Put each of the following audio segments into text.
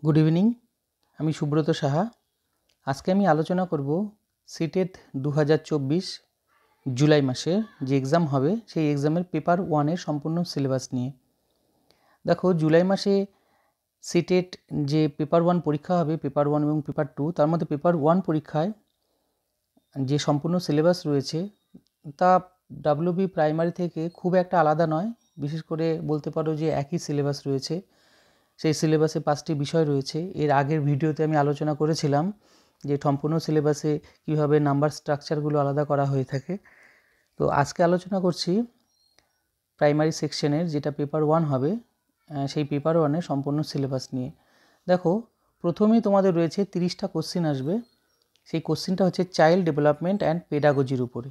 Good evening আমি সুব্রত সাহা। আজকে আমি আলোচনা করব সিটেট 2024 জুলাই মাসে যে এক্সাম হবে সেই এক্সামের পেপার 1 এর সম্পূর্ণ সিলেবাস নিয়ে। দেখো, জুলাই মাসে সিটেট যে পেপার 1 পরীক্ষা হবে, পেপার 1 এবং পেপার 2, তার মধ্যে পেপার 1 পরীক্ষায় যে সম্পূর্ণ সিলেবাস রয়েছে তা ডাব্লিউবি প্রাইমারি থেকে খুব একটা আলাদা নয়। বিশেষ করে বলতে পারো যে একই সিলেবাস রয়েছে। সেই সিলেবাসে 5টি বিষয় রয়েছে। এর আগের ভিডিওতে আমি আলোচনা করেছিলাম যে সম্পূর্ণ সিলেবাসে কীভাবে নাম্বার স্ট্রাকচারগুলো আলাদা করা হয়ে থাকে। তো আজকে আলোচনা করছি প্রাইমারি সেকশনের যেটা পেপার 1 হবে, সেই পেপার 1-এর সম্পূর্ণ সিলেবাস নিয়ে। দেখো, প্রথমেই তোমাদের রয়েছে 30টা কোশ্চিন আসবে। সেই কোশ্চিনটা হচ্ছে চাইল্ড ডেভেলপমেন্ট অ্যান্ড পেডাগজির উপরে।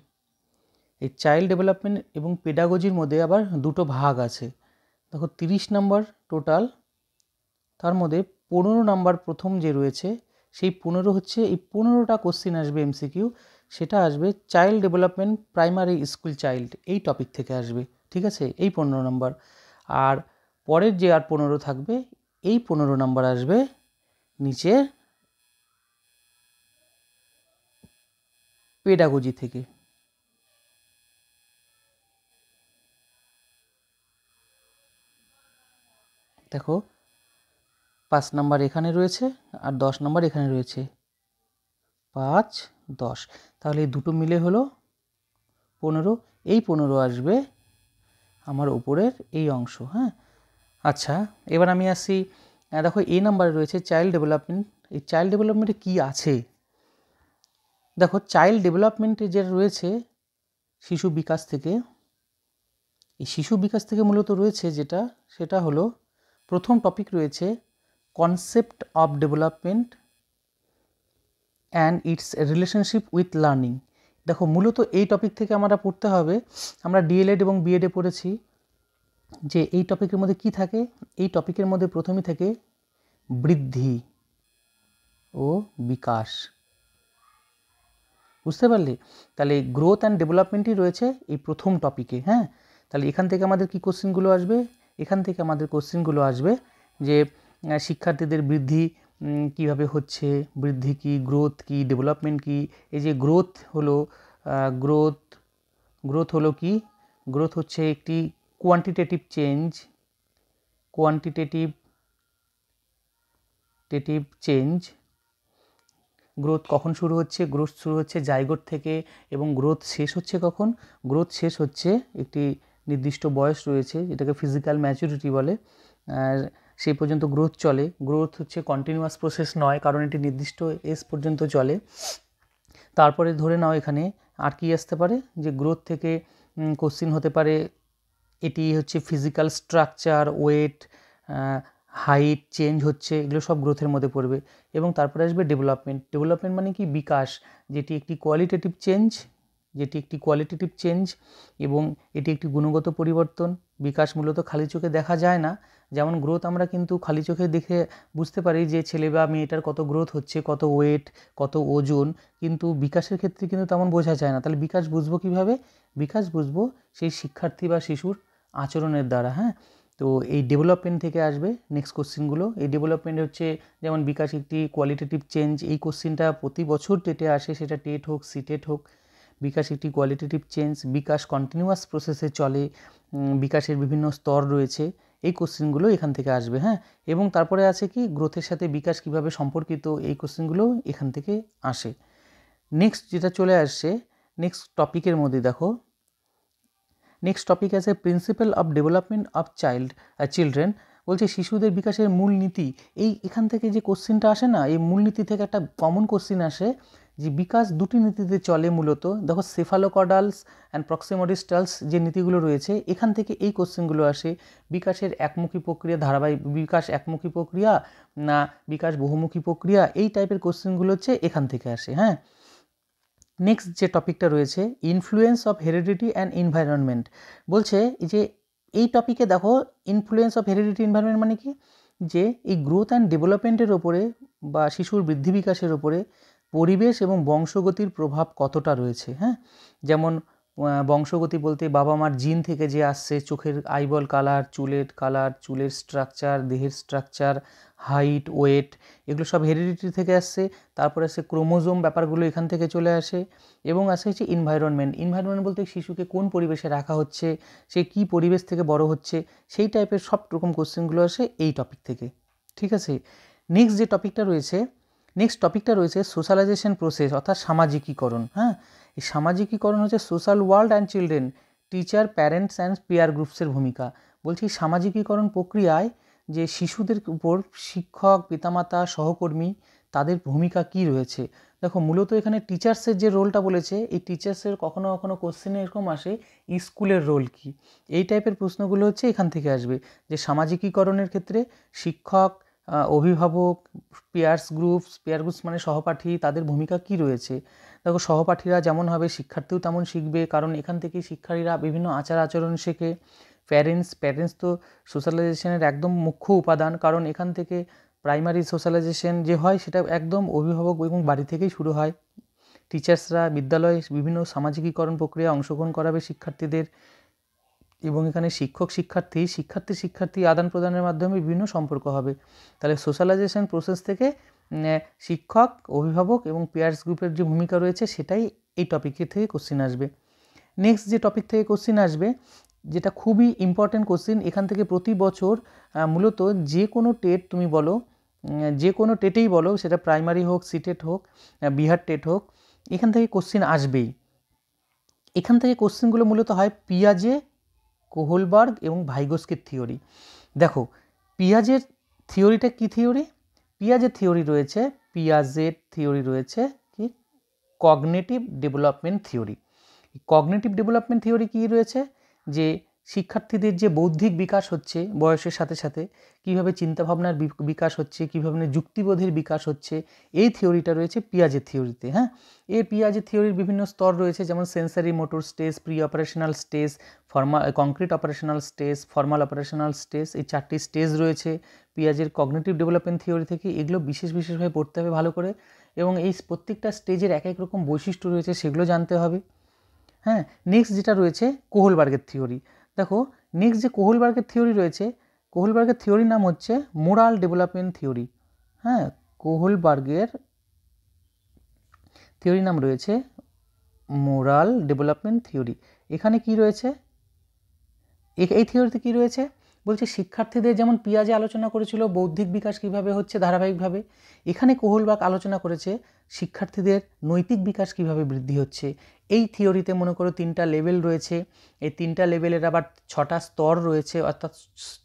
এই চাইল্ড ডেভেলপমেন্ট এবং পেডাগজির মধ্যে আবার দুটো ভাগ আছে। দেখো, 30 নম্বর টোটাল, তার মধ্যে 15 নাম্বার প্রথম যে রয়েছে সেই 15 হচ্ছে এই 15টা কোশ্চিন আসবে এমসিকিউ। সেটা আসবে child development primary school child, এই টপিক থেকে আসবে। ঠিক আছে, এই 15 নাম্বার। আর পরের যে আর 15 থাকবে, এই 15 নাম্বার আসবে নিচে পেডাগজি থেকে। দেখো, 5 নাম্বার এখানে রয়েছে আর 10 নাম্বার এখানে রয়েছে। 5, 10, তাহলে এই দুটো মিলে হলো 15। এই 15 আসবে আমার উপরের এই অংশ। হ্যাঁ, আচ্ছা, এবার আমি আসি। দেখো, এই নাম্বারে রয়েছে চাইল্ড ডেভেলপমেন্ট। এই চাইল্ড ডেভেলপমেন্টে কি আছে? দেখো, চাইল্ড ডেভেলপমেন্টে যেটা রয়েছে শিশু বিকাশ থেকে, এই শিশু বিকাশ থেকে মূলত রয়েছে যেটা, সেটা হলো প্রথম টপিক রয়েছে concept of development and it's relationship with learning. দেখো, মূলত এই টপিক থেকে আমরা পড়তে হবে। আমরা ডিএলএড এবং বিএডে পড়েছি যে এই টপিকের মধ্যে কি থাকে। এই টপিকের মধ্যে প্রথমেই থাকে বৃদ্ধি ও বিকাশ। বুঝতে পারলে? তাহলে গ্রোথ অ্যান্ড ডেভেলপমেন্টই রয়েছে এই প্রথম টপিকে। হ্যাঁ, তাহলে এখান থেকে আমাদের কি কোশ্চেনগুলো আসবে? এখান থেকে আমাদের কোশ্চেনগুলো আসবে যে শিক্ষার্থীদের বৃদ্ধি কিভাবে হচ্ছে, বৃদ্ধি কি, গ্রোথ কি, ডেভেলপমেন্ট কি। এই যে গ্রোথ হলো, গ্রোথ হলো কি? গ্রোথ হচ্ছে একটি কোয়ান্টিটেটিভ চেঞ্জ। গ্রোথ কখন শুরু হচ্ছে? গ্রোথ শুরু হচ্ছে জাইগোট থেকে, এবং গ্রোথ শেষ হচ্ছে কখন? গ্রোথ শেষ হচ্ছে একটি নির্দিষ্ট বয়স রয়েছে, যেটাকে ফিজিক্যাল ম্যাচুরিটি বলে। সেই পর্যন্ত গ্রোথ চলে। গ্রোথ হচ্ছে কন্টিনিউয়াস প্রসেস নয়, কারণ এটি নির্দিষ্ট এজ পর্যন্ত চলে। তারপরে ধরে নাও এখানে আর কি আসতে পারে, যে গ্রোথ থেকে কোশ্চিন হতে পারে এটি হচ্ছে physical structure, weight, height change হচ্ছে, এগুলো সব গ্রোথের মধ্যে পড়বে। এবং তারপরে আসবে ডেভেলপমেন্ট। ডেভেলপমেন্ট মানে কি? বিকাশ, যেটি একটি কোয়ালিটেটিভ চেঞ্জ, এবং এটি একটি গুণগত পরিবর্তন। বিকাশ মূলত খালি চোখে দেখা যায় না। যেমন গ্রোথ আমরা কিন্তু খালি চোখে দেখে বুঝতে পারি যে ছেলে বা মেয়েটার কত গ্রোথ হচ্ছে, কত ওয়েট, কত ওজন, কিন্তু বিকাশের ক্ষেত্রে কিন্তু তেমন বোঝা যায় না। তাহলে বিকাশ বুঝবো কীভাবে? বিকাশ বুঝবো সেই শিক্ষার্থী বা শিশুর আচরণের দ্বারা। হ্যাঁ, তো এই ডেভেলপমেন্ট থেকে আসবে নেক্সট কোশ্চিনগুলো। এই ডেভেলপমেন্ট হচ্ছে, যেমন বিকাশ একটি কোয়ালিটেটিভ চেঞ্জ, এই কোশ্চিনটা প্রতি বছর টেটে আসে, সেটা টেট হোক সিটেট হোক। বিকাশ একটি কোয়ালিটেটিভ চেঞ্জ, বিকাশ কন্টিনিউয়াস প্রসেসে চলে, বিকাশের বিভিন্ন স্তর রয়েছে, এই কোশ্চিনগুলো এখান থেকে আসবে। হ্যাঁ, এবং তারপরে আছে কি, গ্রোথের সাথে বিকাশ কিভাবে সম্পর্কিত, এই কোশ্চিনগুলো এখান থেকে আসে। নেক্সট যেটা চলে আসছে নেক্সট টপিকের মধ্যে, দেখো নেক্সট টপিক আছে principal of development of children. বলছে শিশুদের বিকাশের মূলনীতি। এখান থেকে যে কোশ্চিনটা আসে না, এই মূলনীতি থেকে একটা কমন কোশ্চিন আসে যে বিকাশ দুটি নীতিতে চলে মূলত। দেখো, সেফালোকডালস অ্যান্ড প্রক্সিমোডিস্টালস যে নীতিগুলো রয়েছে, এখান থেকে এই কোশ্চিনগুলো আসে। বিকাশের একমুখী প্রক্রিয়া, ধারাবাহিক বিকাশ একমুখী প্রক্রিয়া না বিকাশ বহুমুখী প্রক্রিয়া, এই টাইপের কোশ্চিনগুলো হচ্ছে এখান থেকে আসে। হ্যাঁ, নেক্সট যে টপিকটা রয়েছে influence of heredity and environment. বলছে যে এই টপিকে দেখো, ইনফ্লুয়েন্স অফ হেরিডিটি এনভায়রনমেন্ট মানে কি, যে এই গ্রোথ অ্যান্ড ডেভেলপমেন্টের ওপরে বা শিশুর বৃদ্ধি বিকাশের ওপরে পরিবেশ এবং বংশগতির প্রভাব কতটা রয়েছে। হ্যাঁ, যেমন বংশগতি বলতে বাবা মার জিন থেকে যে আসছে, চোখের আইবল কালার, চুলের স্ট্রাকচার, দেহের স্ট্রাকচার, হাইট, ওয়েট, এগুলো সব হেরিডিটি থেকে আসছে। তারপরে আসছে ক্রোমোজোম, ব্যাপারগুলো এখান থেকে চলে আসে। এবং আসে হচ্ছে ইনভায়রনমেন্ট বলতে শিশুকে কোন পরিবেশে রাখা হচ্ছে, সে কী পরিবেশ থেকে বড় হচ্ছে, সেই টাইপের সব রকম কোশ্চেনগুলো আসে এই টপিক থেকে। ঠিক আছে, নেক্সট টপিকটা রয়েছে সোশ্যালাইজেশন প্রসেস, অর্থাৎ সামাজিকীকরণ। হ্যাঁ, এই সামাজিকীকরণ হচ্ছে social world and children, teacher, parents and peer গ্রুপসের ভূমিকা। বলছি সামাজিকীকরণ প্রক্রিয়ায় যে শিশুদের উপর শিক্ষক, পিতামাতা, সহকর্মী, তাদের ভূমিকা কি রয়েছে। দেখো মূলত এখানে টিচার্সের যে রোলটা বলেছে, এই টিচার্সের কখনো কখনো কোশ্চেনে এরকম আসে স্কুলের রোল কি, এই টাইপের প্রশ্নগুলো হচ্ছে এখান থেকে আসবে। যে সামাজিকীকরণের ক্ষেত্রে শিক্ষক, অভিভাবক, পিয়ার গ্রুপস মানে সহপাঠী, তাদের ভূমিকা কি রয়েছে। দেখো সহপাঠীরা যেমন হবে শিক্ষার্থীও তেমন শিখবে, কারণ এখান থেকেই শিক্ষার্থীরা বিভিন্ন আচার আচরণ শেখে। প্যারেন্টস তো সোশ্যালাইজেশনের একদম মুখ্য উপাদান, কারণ এখান থেকে প্রাইমারি সোশ্যালাইজেশন যে হয় সেটা একদম অভিভাবক এবং বাড়ি থেকেই শুরু হয়। টিচার্সরা বিদ্যালয়ে বিভিন্ন সামাজিকীকরণ প্রক্রিয়ায় অংশগ্রহণ করাবে শিক্ষার্থীদের, এবং এখানে শিক্ষার্থী আদান প্রদানের মাধ্যমে বিভিন্ন সম্পর্ক হবে। তাহলে সোশ্যালাইজেশন প্রসেস থেকে শিক্ষক, অভিভাবক এবং পিয়ার্স গ্রুপের যে ভূমিকা রয়েছে সেটাই এই টপিকের থেকে কোশ্চিন আসবে। নেক্সট যে টপিক থেকে কোশ্চিন আসবে, যেটা খুবই ইম্পর্টেন্ট কোশ্চিন, এখান থেকে প্রতি বছর মূলত যে কোনো টেট তুমি বলো, যে কোনো টেটেই বলো, সেটা প্রাইমারি হোক, সিটেট হোক, বিহার টেট হোক, এখান থেকে কোশ্চিন আসবেই। এখান থেকে কোশ্চিনগুলো মূলত হয় পিয়াজে, কোহলবার্গ এবং ভাইগোস্কির থিওরি। দেখো পিয়াজের থিওরিটা কি থিওরি? পিয়াজের থিওরি রয়েছে কি cognitive development theory. Cognitive development theory কী রয়েছে, যে শিক্ষার্থীদের যে বৌদ্ধিক বিকাশ হচ্ছে বয়সের সাথে সাথে, কীভাবে চিন্তাভাবনার বিকাশ হচ্ছে, কীভাবে যুক্তিবোধের বিকাশ হচ্ছে, এই থিওরিটা রয়েছে পিয়াজের থিওরিতে। হ্যাঁ, এই পিয়াজের থিওরির বিভিন্ন স্তর রয়েছে, যেমন sensory motor stage, pre operational stage, concrete operational stage, formal operational stage, এই 4টি স্টেজ রয়েছে পিয়াজের কগনিটিভ ডেভেলপমেন্ট থিওরি থেকে। এগুলো বিশেষভাবে পড়তে হবে ভালো করে, এবং এই প্রত্যেকটা স্টেজের এক এক রকম বৈশিষ্ট্য রয়েছে, সেগুলো জানতে হবে। হ্যাঁ, নেক্সট যেটা রয়েছে কোহলবার্গের থিওরি। দেখো নেক্সট যে কোহলবার্গের থিওরি রয়েছে, কোহলবার্গের থিওরির নাম হচ্ছে মোরাল ডেভেলপমেন্ট থিওরি। হ্যাঁ, কোহলবার্গের থিওরির নাম রয়েছে মোরাল ডেভেলপমেন্ট থিওরি। এখানে কি রয়েছে, এই থিওরিতে কি রয়েছে বলছে, শিক্ষার্থীদের যেমন পিয়াজে আলোচনা করেছিল বৌদ্ধিক বিকাশ কিভাবে হচ্ছে ধারাবাহিকভাবে, এখানে কোহলবার্গ আলোচনা করেছে শিক্ষার্থীদের নৈতিক বিকাশ কিভাবে বৃদ্ধি হচ্ছে। এই থিওরিতে মনে করো 3টা লেভেল রয়েছে, এই 3টা লেভেলের আবার 6টা স্তর রয়েছে, অর্থাৎ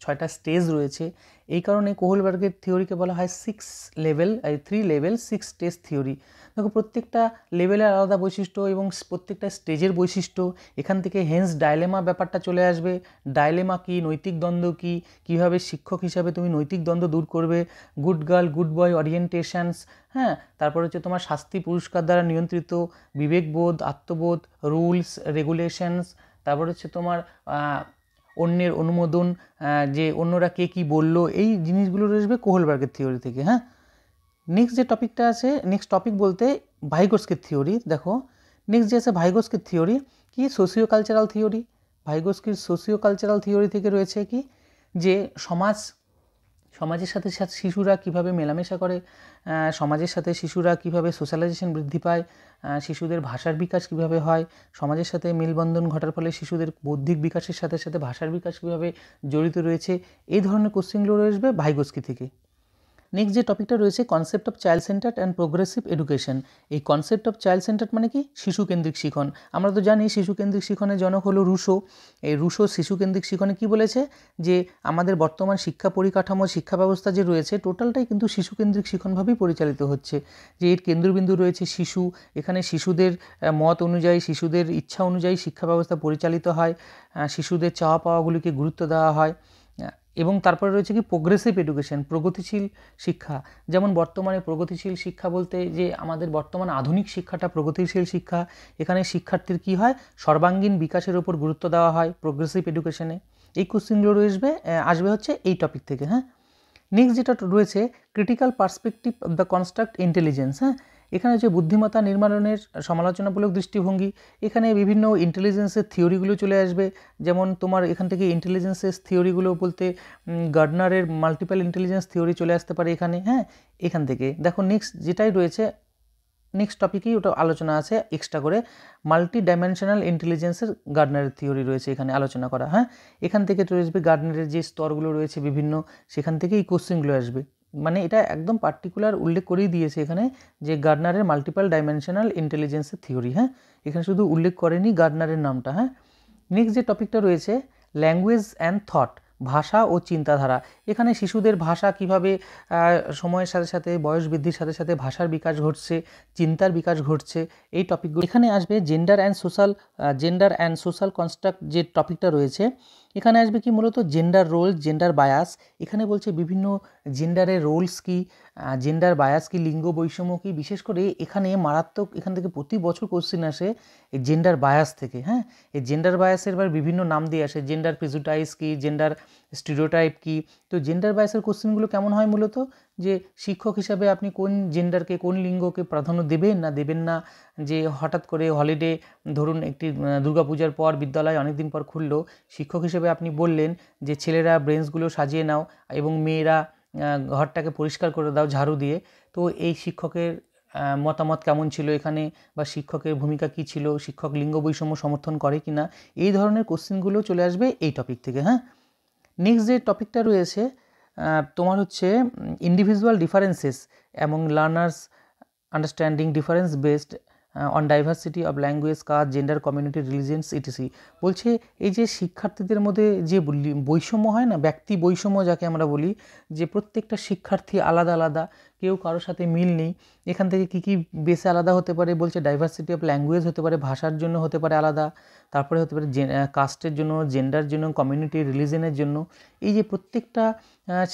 6টা স্টেজ রয়েছে। এই কারণে কোহলবার্গের থিওরিকে বলা হয় 3 লেভেল 6 স্টেজ থিওরি। দেখো প্রত্যেকটা লেভেলের আলাদা বৈশিষ্ট্য এবং প্রত্যেকটা স্টেজের বৈশিষ্ট্য, এখান থেকে হেন্স ডাইলেমা ব্যাপারটা চলে আসবে। ডাইলেমা কি, নৈতিক দ্বন্দ্ব কি, কীভাবে শিক্ষক হিসাবে তুমি নৈতিক দ্বন্দ্ব দূর করবে, গুড গার্ল গুড বয় অরিয়েন্টেশনস। হ্যাঁ, তারপর হচ্ছে তোমার শাস্তি পুরস্কার দ্বারা নিয়ন্ত্রিত বিবেকবোধ, আত্মবোধ, রুলস রেগুলেশনস, তারপর হচ্ছে তোমার অন্যের অনুমোদন, যে অন্যরা কে কী বললো, এই জিনিসগুলো আসবে কোহলবার্গের থিওরি থেকে। হ্যাঁ, নেক্সট যে টপিকটা আছে, নেক্সট টপিক বলতে ভাইগোস্কির থিওরি। দেখো নেক্সট যে আছে ভাইগোস্কির থিওরি কি, সোশিও কালচারাল থিওরি। ভাইগোস্কির সোশিও কালচারাল থিওরি থেকে রয়েছে কি, যে সমাজের সাথে সাথে শিশুরা কিভাবে মেলামেশা করে, সমাজের সাথে শিশুরা কিভাবে সোশ্যালাইজেশন বৃদ্ধি পায়, শিশুদের ভাষার বিকাশ কিভাবে হয়, সমাজের সাথে মেলবন্ধন ঘটার ফলে শিশুদের বৌদ্ধিক বিকাশের সাথে সাথে ভাষার বিকাশ কীভাবে জড়িত রয়েছে, এই ধরনের কোশ্চেনগুলো রয়েছে ভাইগোস্কি থেকে। নেক্সট যে টপিকটা রয়েছে concept of child centred and progressive education. এই কনসেপ্ট অফ চাইল্ড সেন্টার্ড মানে কি, শিশুকেন্দ্রিক শিখন। আমরা তো জানি শিশুকেন্দ্রিক শিখনের জনক হলো রুশো। এই রুশো শিশুকেন্দ্রিক শিখনে কি বলেছে, যে আমাদের বর্তমান শিক্ষা পরিকাঠামো, শিক্ষা ব্যবস্থা যে রয়েছে টোটালটাই কিন্তু শিশুকেন্দ্রিক শিখনভাবেই পরিচালিত হচ্ছে। যে এর কেন্দ্রবিন্দু রয়েছে শিশু, এখানে শিশুদের মত অনুযায়ী, শিশুদের ইচ্ছা অনুযায়ী শিক্ষা ব্যবস্থা পরিচালিত হয়, শিশুদের চাওয়া পাওয়াগুলিকে গুরুত্ব দেওয়া হয়। এবং তারপরে রয়েছে কি প্রোগ্রেসিভ এডুকেশন, প্রগতিশীল শিক্ষা। যেমন বর্তমানে প্রগতিশীল শিক্ষা বলতে যে আমাদের বর্তমান আধুনিক শিক্ষাটা প্রগতিশীল শিক্ষা, এখানে শিক্ষার্থীর কি হয়, সর্বাঙ্গীন বিকাশের উপর গুরুত্ব দেওয়া হয় প্রোগ্রেসিভ এডুকেশনে। এই কোশ্চেনগুলো আসবে হচ্ছে এই টপিক থেকে। হ্যাঁ, নেক্সট যেটা রয়েছে critical perspective of the construct intelligence. হ্যাঁ, এখানে হচ্ছে বুদ্ধিমত্তা নির্মাণের সমালোচনামূলক দৃষ্টিভঙ্গি। এখানে বিভিন্ন ইন্টেলিজেন্সের থিওরিগুলো চলে আসবে, যেমন তোমার এখান থেকে ইন্টেলিজেন্সের থিওরিগুলো বলতে গার্ডনারের মাল্টিপল ইন্টেলিজেন্স থিওরি চলে আসতে পারে এখানে। হ্যাঁ, এখান থেকে দেখো নেক্সট যেটাই রয়েছে, নেক্সট টপিকেই ওটা আলোচনা আছে এক্সট্রা করে, মাল্টি ডাইমেনশনাল ইন্টেলিজেন্সের গার্ডনারের থিওরি রয়েছে এখানে আলোচনা করা। হ্যাঁ, এখান থেকে চলে আসবে গার্ডনারের যে স্তরগুলো রয়েছে বিভিন্ন, সেখান থেকে এই কোশ্চেনগুলো আসবে। মানে এটা একদম পার্টিকুলার উল্লেখ করেই দিয়েছে এখানে যে গার্ডনারের মাল্টিপল ডাইমেনশনাল ইন্টেলিজেন্সের থিওরি। হ্যাঁ, এখানে শুধু উল্লেখ করেনি গার্ডনারের নামটা। হ্যাঁ, নেক্সট যে টপিকটা রয়েছে ল্যাঙ্গুয়েজ অ্যান্ড থট, ভাষা ও চিন্তাধারা। এখানে শিশুদের ভাষা কিভাবে সময়ের সাথে সাথে বয়স বৃদ্ধির সাথে সাথে ভাষার বিকাশ ঘটছে, চিন্তার বিকাশ ঘটছে, এই টপিকগুলো এখানে আসবে। জেন্ডার অ্যান্ড সোশ্যাল কনস্ট্রাক্ট যে টপিকটা রয়েছে, এখানে আসবে কি মূলত জেন্ডার রোল, জেন্ডার বায়াস। এখানে বলছে বিভিন্ন জেন্ডারের রোলস কি, জেন্ডার বায়াস কি, লিঙ্গ বৈষম্য কি। বিশেষ করে এখানে মারাত্মক, এখান থেকে প্রতি বছর কোশ্চেন আসে এই জেন্ডার বায়াস থেকে। হ্যাঁ, এই জেন্ডার বায়াসের এবার বিভিন্ন নাম দিয়ে আসে, জেন্ডার প্রেজুডাইস কি, জেন্ডার স্টিরিওটাইপ কি। তো জেন্ডার বায়াসের কোশ্চেনগুলো কেমন হয় মূলত, যে শিক্ষক হিসাবে আপনি কোন জেন্ডারকে, কোন লিঙ্গকে প্রাধান্য দেবেন না, যে হঠাৎ করে হলিডে, ধরুন একটি দুর্গাপূজার পর বিদ্যালয় অনেক দিন পর খুললো, শিক্ষক হিসেবে আপনি বললেন যে ছেলেরা ব্রেঞ্চগুলো সাজিয়ে নাও এবং মেয়েরা ঘরটাকে পরিষ্কার করে দাও ঝাড়ু দিয়ে। তো এই শিক্ষকের মতামত কেমন ছিল এখানে, বা শিক্ষকের ভূমিকা কী ছিল, শিক্ষক লিঙ্গ বৈষম্য সমর্থন করে কি না, এই ধরনের কোশ্চেনগুলো চলে আসবে এই টপিক থেকে। হ্যাঁ, নেক্সট যে টপিকটা রয়েছে তোমার হচ্ছে individual differences among learners understanding difference based on diversity of language, caste, gender, community, religions etc. বলছে এই যে শিক্ষার্থীদের মধ্যে যে বৈষম্য হয় না, ব্যক্তি বৈষম্য যাকে আমরা বলি, যে প্রত্যেকটা শিক্ষার্থী আলাদা আলাদা, কেউ কারোর সাথে মিল নেই। এখান থেকে কী কী বেসে আলাদা হতে পারে বলছে, ডাইভার্সিটি অফ ল্যাঙ্গুয়েজ হতে পারে, ভাষার জন্য হতে পারে আলাদা, তারপরে হতে পারে কাস্টের জন্য, জেন্ডার জন্য, কমিউনিটি, রিলিজনের জন্য। এই যে প্রত্যেকটা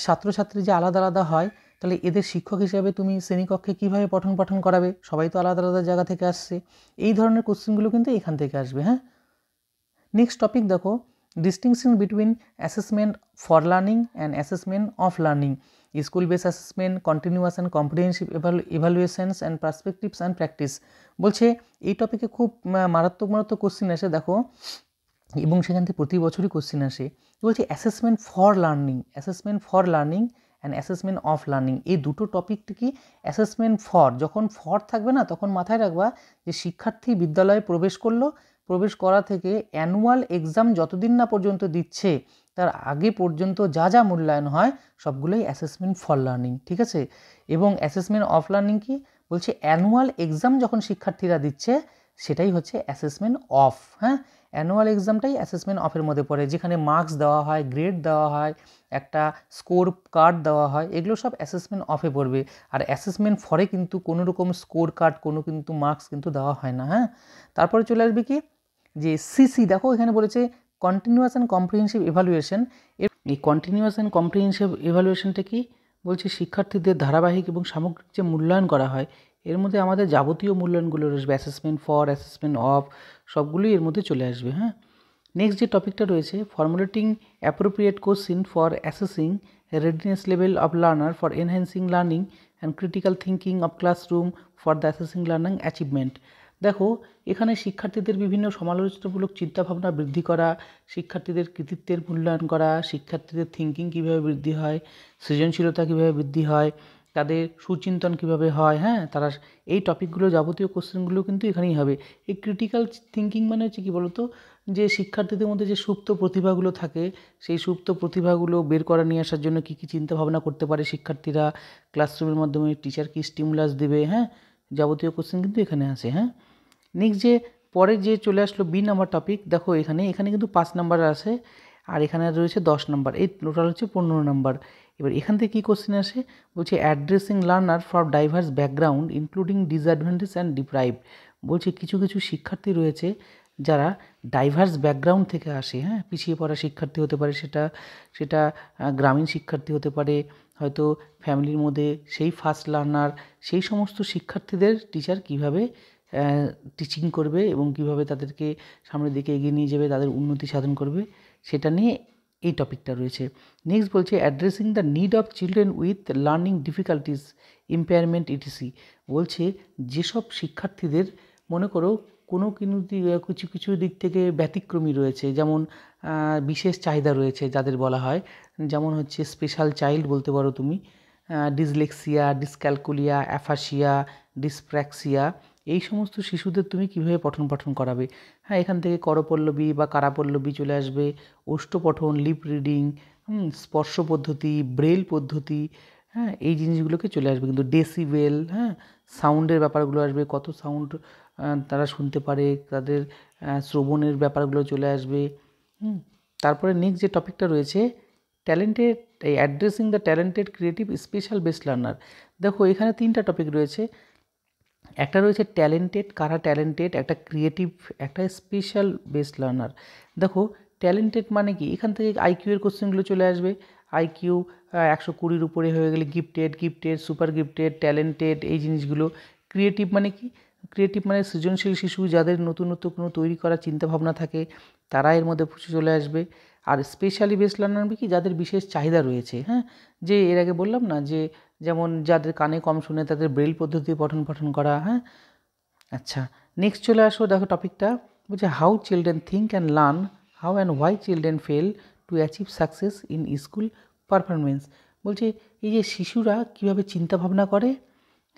ছাত্রছাত্রী যে আলাদা আলাদা হয়, তাহলে এদের শিক্ষক হিসাবে তুমি শ্রেণীকক্ষে কীভাবে পঠন পাঠন করাবে, সবাই তো আলাদা আলাদা জায়গা থেকে আসছে। এই ধরনের কোশ্চেনগুলো কিন্তু এখান থেকে আসবে। হ্যাঁ, নেক্সট টপিক দেখো, distinction between assessment for learning and assessment of learning, school base assessment, continuous and comprehensive evaluations and perspectives and practice. বলছে এই টপিকে খুব মারাত্মক কোশ্চেন আসে দেখো, এবং সেখান থেকে প্রতি বছরই কোশ্চেন আসে। বলছে assessment for learning and assessment of learning, এই দুটো টপিকটি কি, অ্যাসেসমেন্ট ফর, যখন ফর থাকবে না তখন মাথায় রাখবা যে শিক্ষার্থী বিদ্যালয়ে প্রবেশ করলো, প্রবেশ করা থেকে অ্যানুয়াল এক্সাম যতদিন না পর্যন্ত দিচ্ছে তার আগে পর্যন্ত যা যা মূল্যায়ন হয় সবগুলোই অ্যাসেসমেন্ট ফর লার্নিং। ঠিক আছে, এবং অ্যাসেসমেন্ট অফ লার্নিং কি বলছে, অ্যানুয়াল এক্সাম যখন শিক্ষার্থীরা দিচ্ছে সেটাই হচ্ছে অ্যাসেসমেন্ট অফ। হ্যাঁ, অ্যানুয়াল এক্সামটাই অ্যাসেসমেন্ট অফের মধ্যে পড়ে, যেখানে মার্কস দেওয়া হয়, গ্রেড দেওয়া হয়, একটা স্কোর কার্ড দেওয়া হয়, এগুলো সব অ্যাসেসমেন্ট অফে পড়বে। আর অ্যাসেসমেন্ট ফরে কিন্তু কোনো রকম স্কোর কার্ড, কোনো কিন্তু মার্কস কিন্তু দেওয়া হয় না। হ্যাঁ, তারপরে চলে আসবে কি, যে সিসি, দেখো এখানে বলেছে কন্টিনিউয়াস অ্যান্ড কম্প্রিহেনসিভ ইভ্যালুয়েশন। এই কন্টিনিউয়াস অ্যান্ড কম্প্রিহেনসিভ ইভ্যালুয়েশনটা কি বলছে, শিক্ষার্থীদের ধারাবাহিক এবং সামগ্রিক যে মূল্যায়ন করা হয়, এর মধ্যে আমাদের যাবতীয় মূল্যায়নগুলো আসবে, অ্যাসেসমেন্ট ফর, অ্যাসেসমেন্ট অফ, সবগুলোই এর মধ্যে চলে আসবে। হ্যাঁ, নেক্সট যে টপিকটা রয়েছে, formulating appropriate question for assessing readiness level of learner for enhancing learning and critical thinking of classroom for the assessing learning achievement. দেখো এখানে শিক্ষার্থীদের বিভিন্ন সমালোচনামূলক চিন্তাভাবনা বৃদ্ধি করা, শিক্ষার্থীদের কৃতিত্বের মূল্যায়ন করা, শিক্ষার্থীদের থিঙ্কিং কীভাবে বৃদ্ধি হয়, সৃজনশীলতা কীভাবে বৃদ্ধি হয়, তাদের সুচিন্তন কীভাবে হয়। হ্যাঁ, তারা এই টপিকগুলো, যাবতীয় কোশ্চেনগুলো কিন্তু এখানেই হবে। এই ক্রিটিক্যাল থিঙ্কিং মানে হচ্ছে কী বলতো, যে শিক্ষার্থীদের মধ্যে যে সুপ্ত প্রতিভাগুলো থাকে, সেই সুপ্ত প্রতিভাগুলো বের করে নিয়ে আসার জন্য কী কী চিন্তাভাবনা করতে পারে শিক্ষার্থীরা, ক্লাসরুমের মাধ্যমে টিচার কী স্টিমুলাস দেবে। হ্যাঁ, যাবতীয় কোশ্চেন কিন্তু এখানে আসে। হ্যাঁ, নেক্সট যে পরে যে চলে আসলো বি নাম্বার টপিক, দেখো এখানে কিন্তু 5 নাম্বার আছে, আর এখানে রয়েছে 10 নাম্বার, এই টোটাল হচ্ছে 15 নাম্বার। এবার এখান থেকে কী কোশ্চেন আসে বলছে, addressing learner from diverse background including disadvantage and deprive. বলছে কিছু কিছু শিক্ষার্থী রয়েছে যারা ডাইভার্স ব্যাকগ্রাউন্ড থেকে আসে। হ্যাঁ, পিছিয়ে পড়া শিক্ষার্থী হতে পারে, সেটা গ্রামীণ শিক্ষার্থী হতে পারে, হয়তো ফ্যামিলির মধ্যে সেই ফার্স্ট লার্নার, সেই সমস্ত শিক্ষার্থীদের টিচার কীভাবে টিচিং করবে এবং কীভাবে তাদেরকে সামনের দিকে এগিয়ে নিয়ে যাবে, তাদের উন্নতি সাধন করবে, সেটা নিয়ে এই টপিকটা রয়েছে। নেক্সট বলছে addressing the need of children with learning difficulties, impairment etc. বলছে যেসব শিক্ষার্থীদের মনে করো কোনো কিছু কিছু দিক থেকে ব্যতিক্রমী রয়েছে, যেমন বিশেষ চাহিদা রয়েছে যাদের বলা হয়, যেমন হচ্ছে স্পেশাল চাইল্ড বলতে পারো তুমি, ডিসলেক্সিয়া, ডিসক্যালকুলিয়া, অ্যাফাসিয়া, ডিসপ্র্যাক্সিয়া, এই সমস্ত শিশুদের তুমি কীভাবে পঠন পাঠন করাবে। হ্যাঁ, এখান থেকে করপল্লবী বা কারাপল্লবী চলে আসবে, ওষ্ঠপঠন, লিপ রিডিং, স্পর্শ পদ্ধতি, ব্রেল পদ্ধতি, হ্যাঁ, এই জিনিসগুলোকে চলে আসবে। কিন্তু ডেসিবেল, হ্যাঁ, সাউন্ডের ব্যাপারগুলো আসবে, কত সাউন্ড তারা শুনতে পারে, তাদের শ্রবণের ব্যাপারগুলো চলে আসবে। তারপরে নেক্সট যে টপিকটা রয়েছে ট্যালেন্টেড, এই addressing the talented creative special best learner. দেখো এখানে 3টা টপিক রয়েছে। একটা রয়েছে ট্যালেন্টেড, কারা ট্যালেন্টেড, একটা ক্রিয়েটিভ, একটা স্পেশাল বেস্ট লার্নার। দেখো ট্যালেন্টেড মানে কি, এখান থেকে আইকিউ এর কোশ্চেনগুলো চলে আসবে। আইকিউ 120-র উপরে হয়ে গেলে গিফটেড, সুপার গিফটেড, ট্যালেন্টেড, এই জিনিসগুলো। ক্রিয়েটিভ মানে কি, ক্রিয়েটিভ মানে সৃজনশীল শিশু, যাদের নতুনত্ব কোনো তৈরি করার চিন্তাভাবনা থাকে, তারা এর মধ্যে চলে আসবে। আর স্পেশালি বেস্ট লার্নার কি, যাদের বিশেষ চাহিদা রয়েছে, হ্যাঁ, যে এর আগে বললাম না, যে যেমন যাদের কানে কম শুনে তাদের ব্রেল পদ্ধতি পঠন পাঠন করা। হ্যাঁ, আচ্ছা, নেক্সট চলে আসো। দেখো টপিকটা বলছে how children think and learn, how and why children fail to achieve success in school performance. বলছে এই যে শিশুরা কীভাবে চিন্তাভাবনা করে,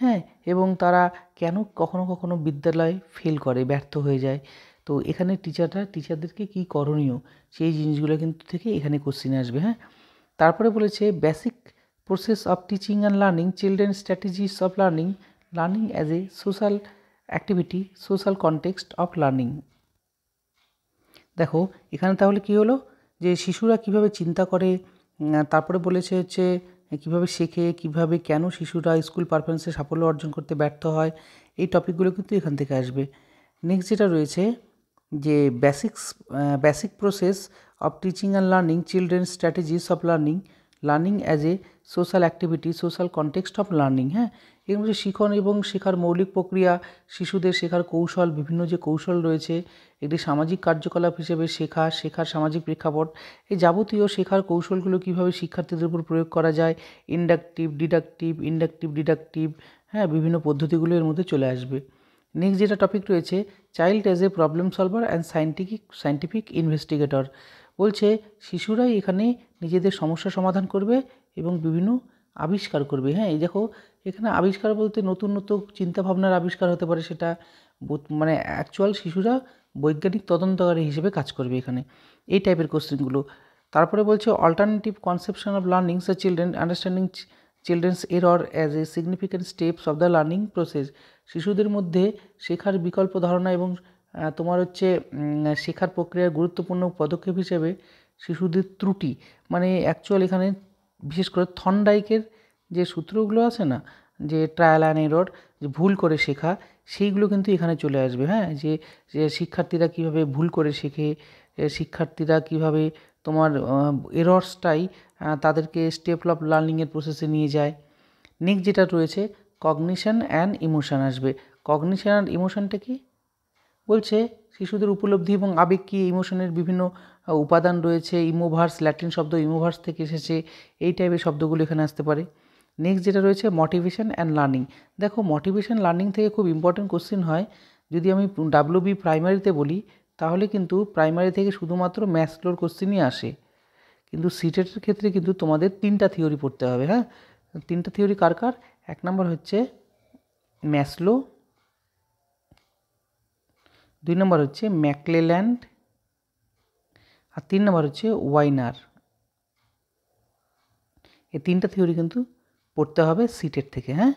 হ্যাঁ, এবং তারা কেন কখনো কখনো বিদ্যালয়ে ফেল করে, ব্যর্থ হয়ে যায়। তো এখানে টিচারদেরকে কী করণীয়, সেই জিনিসগুলো কিন্তু থেকে এখানে কোশ্চিনে আসবে। হ্যাঁ, তারপরে বলেছে basic process of teaching and learning, children strategies of learning, learning as a social activity, social context of learning. দেখো এখানে তাহলে কি হলো, যে শিশুরা কিভাবে চিন্তা করে, তারপরে বলেছে হচ্ছে কীভাবে শেখে, কীভাবে কেন শিশুরা স্কুল পারফরমেন্সে সাফল্য অর্জন করতে ব্যর্থ হয়, এই টপিকগুলো কিন্তু এখান থেকে আসবে। নেক্সট যেটা রয়েছে যে basic process of teaching and learning, children strategies of learning, learning as a social activity, social context of learning. হ্যাঁ, এর মধ্যে শিখন এবং শেখার মৌলিক প্রক্রিয়া, শিশুদের শেখার কৌশল, বিভিন্ন যে কৌশল রয়েছে, একটি সামাজিক কার্যকলাপ হিসেবে শেখার সামাজিক প্রেক্ষাপট, এই যাবতীয় শেখার কৌশলগুলো কীভাবে শিক্ষার্থীদের উপর প্রয়োগ করা যায়, ইন্ডাকটিভ, ডিডাকটিভ, হ্যাঁ, বিভিন্ন পদ্ধতিগুলো এর মধ্যে চলে আসবে। নেক্সট যেটা টপিক রয়েছে child as a problem solver and scientific investigator. বলছে শিশুরাই এখানে নিজেদের সমস্যা সমাধান করবে এবং বিভিন্ন আবিষ্কার করবে। হ্যাঁ, এই দেখো এখানে আবিষ্কার বলতে নতুন নতুন চিন্তাভাবনার আবিষ্কার হতে পারে, সেটা মানে অ্যাকচুয়াল শিশুরা বৈজ্ঞানিক তদন্তকারী হিসেবে কাজ করবে এখানে, এই টাইপের কোশ্চেনগুলো। তারপরে বলছে alternative conception of learning the children, understanding children's error as a significant steps of the learning process. শিশুদের মধ্যে শেখার বিকল্প ধারণা এবং তোমার হচ্ছে শেখার প্রক্রিয়ার গুরুত্বপূর্ণ পদক্ষেপ হিসেবে শিশুদের ত্রুটি, মানে অ্যাকচুয়াল এখানে বিশেষ করে থর্নডাইকের যে সূত্রগুলো আছে না, যে ট্রায়াল অ্যান্ড এরর, যে ভুল করে শেখা, সেইগুলো কিন্তু এখানে চলে আসবে। হ্যাঁ, যে শিক্ষার্থীরা কীভাবে ভুল করে শেখে, শিক্ষার্থীরা কীভাবে তোমার এরর্সটাই তাদেরকে স্টেপ অফ লার্নিংয়ের প্রসেসে নিয়ে যায়। নেক্সট যেটা রয়েছে কগনিশন অ্যান্ড ইমোশন আসবে। কগনিশন অ্যান্ড ইমোশনটা কি বলছে, শিশুদের উপলব্ধি এবং আবেগ কী, ইমোশনের বিভিন্ন উপাদান রয়েছে, ইমোভার্স, ল্যাটিন শব্দ ইমোভার্স থেকে এসেছে, এই টাইপের শব্দগুলো এখানে আসতে পারে। নেক্সট যেটা রয়েছে মোটিভেশন অ্যান্ড লার্নিং। দেখো মোটিভেশন লার্নিং থেকে খুব ইম্পর্টেন্ট কোশ্চেন হয়। যদি আমি WB প্রাইমারিতে বলি, তাহলে কিন্তু প্রাইমারি থেকে শুধুমাত্র ম্যাথসলোর কোশ্চেনই আসে, কিন্তু সিটেটের ক্ষেত্রে কিন্তু তোমাদের 3টা থিওরি পড়তে হবে। হ্যাঁ, 3টা থিওরি কার কার, 1 নম্বর হচ্ছে ম্যাসলো, 2 নম্বর হচ্ছে ম্যাকক্লেল্যান্ড, আর 3 নম্বর হচ্ছে ওয়াইনার। এই 3টা থিওরি কিন্তু পড়তে হবে সিটেট থেকে। হ্যাঁ,